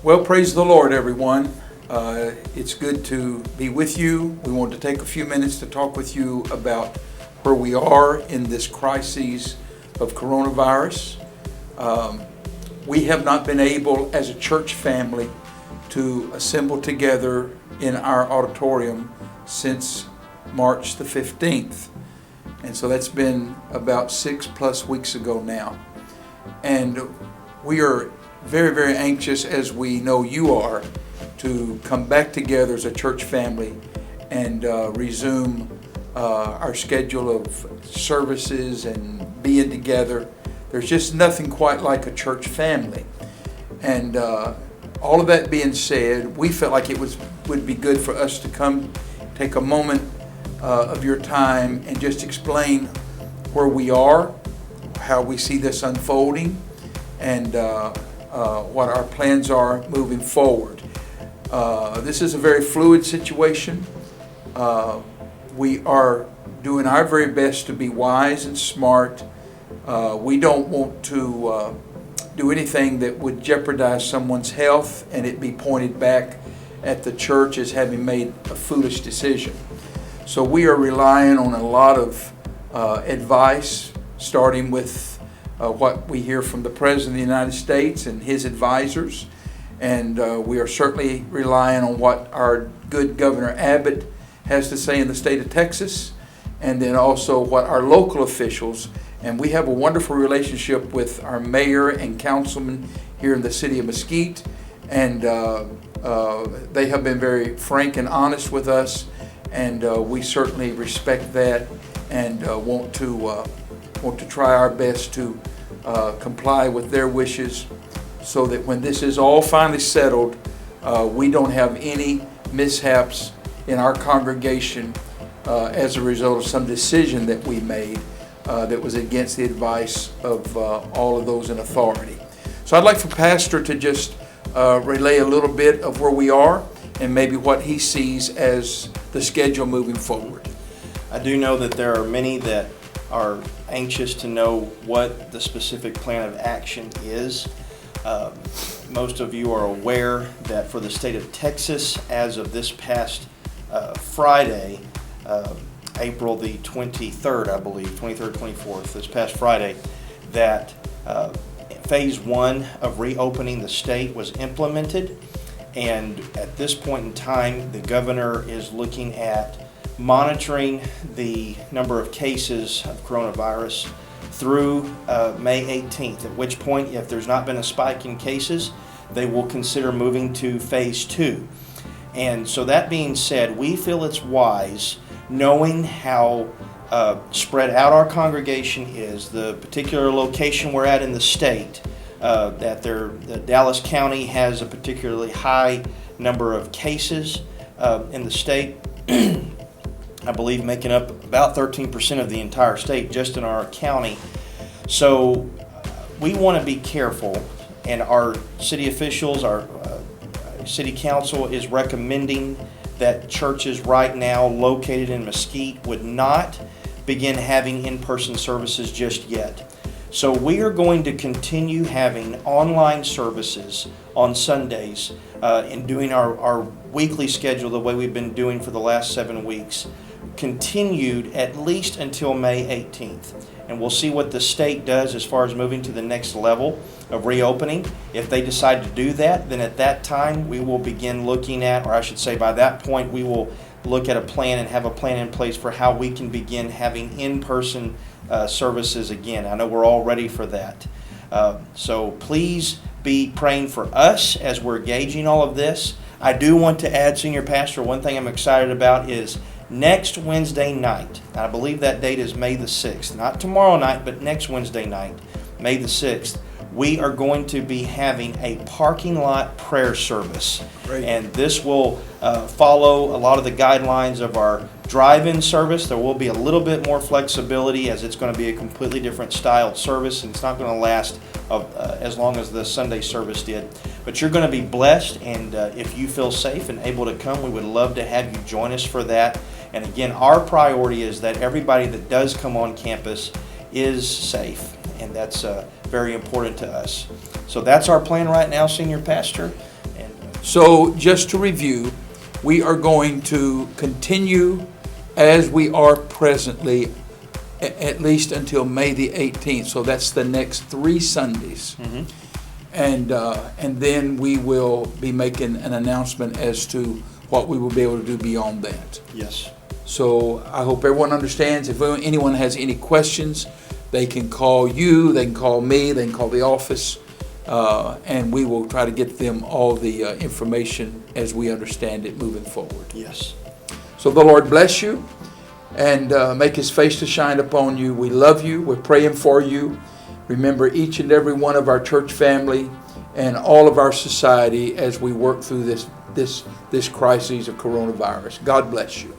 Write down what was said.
Well, praise the Lord, everyone. It's good to be with you. We want to take a few minutes to talk with you about where we are in this crisis of coronavirus. We have not been able, as a church family, to assemble together in our auditorium since March the 15th. And so that's been about 6+ weeks ago now. And we are very, very anxious, as we know you are, to come back together as a church family and resume our schedule of services and being together. There's just nothing quite like a church family. And all of that being said, we felt like it would be good for us to come take a moment of your time and just explain where we are, how we see this unfolding, and what our plans are moving forward. This is a very fluid situation. We are doing our very best to be wise and smart. We don't want to do anything that would jeopardize someone's health and it be pointed back at the church as having made a foolish decision. So we are relying on a lot of advice, starting with what we hear from the President of the United States and his advisors. And we are certainly relying on what our good Governor Abbott has to say in the state of Texas, and then also what our local officials, and we have a wonderful relationship with our mayor and councilman here in the city of Mesquite, and they have been very frank and honest with us, and we certainly respect that and want to try our best to comply with their wishes, so that when this is all finally settled, we don't have any mishaps in our congregation as a result of some decision that we made that was against the advice of all of those in authority. So I'd like for Pastor to just relay a little bit of where we are and maybe what he sees as the schedule moving forward. I do know that there are many that are anxious to know what the specific plan of action is. Most of you are aware that for the state of Texas, as of this past Friday, April the 23rd, I believe, 23rd, 24th, this past Friday, that phase 1 of reopening the state was implemented. And at this point in time, the governor is looking at monitoring the number of cases of coronavirus through May 18th, at which point, if there's not been a spike in cases, they will consider moving to phase 2. And so that being said, we feel it's wise, knowing how spread out our congregation is, the particular location we're at in the state, that Dallas County has a particularly high number of cases in the state. I believe making up about 13% of the entire state just in our county. So we want to be careful, and our city officials, our city council is recommending that churches right now located in Mesquite would not begin having in-person services just yet. So we are going to continue having online services on Sundays and doing our weekly schedule the way we've been doing for the last 7 weeks, continued at least until May 18th. And we'll see what the state does as far as moving to the next level of reopening. If they decide to do that, then at that time we will begin looking at, or I should say by that point, we will look at a plan and have a plan in place for how we can begin having in-person services again. I know we're all ready for that. So please be praying for us as we're gauging all of this. I do want to add, Senior Pastor, one thing I'm excited about is next Wednesday night. I believe that date is May the 6th. Not tomorrow night, but next Wednesday night, May the 6th. We are going to be having a parking lot prayer service. Great. And this will follow a lot of the guidelines of our drive-in service. There will be a little bit more flexibility, as it's going to be a completely different styled service, and it's not going to last as long as the Sunday service did. But you're going to be blessed, and if you feel safe and able to come, we would love to have you join us for that. And again, our priority is that everybody that does come on campus is safe, and that's very important to us. So that's our plan right now, Senior Pastor, So just to review, we are going to continue as we are presently, at least until May the 18th. So that's the next 3 Sundays. And then we will be making an announcement as to what we will be able to do beyond that. Yes. So I hope everyone understands. If anyone has any questions, they can call you, they can call me, they can call the office, and we will try to get them all the information as we understand it moving forward. Yes. So the Lord bless you and make His face to shine upon you. We love you. We're praying for you. Remember each and every one of our church family and all of our society as we work through this crisis of coronavirus. God bless you.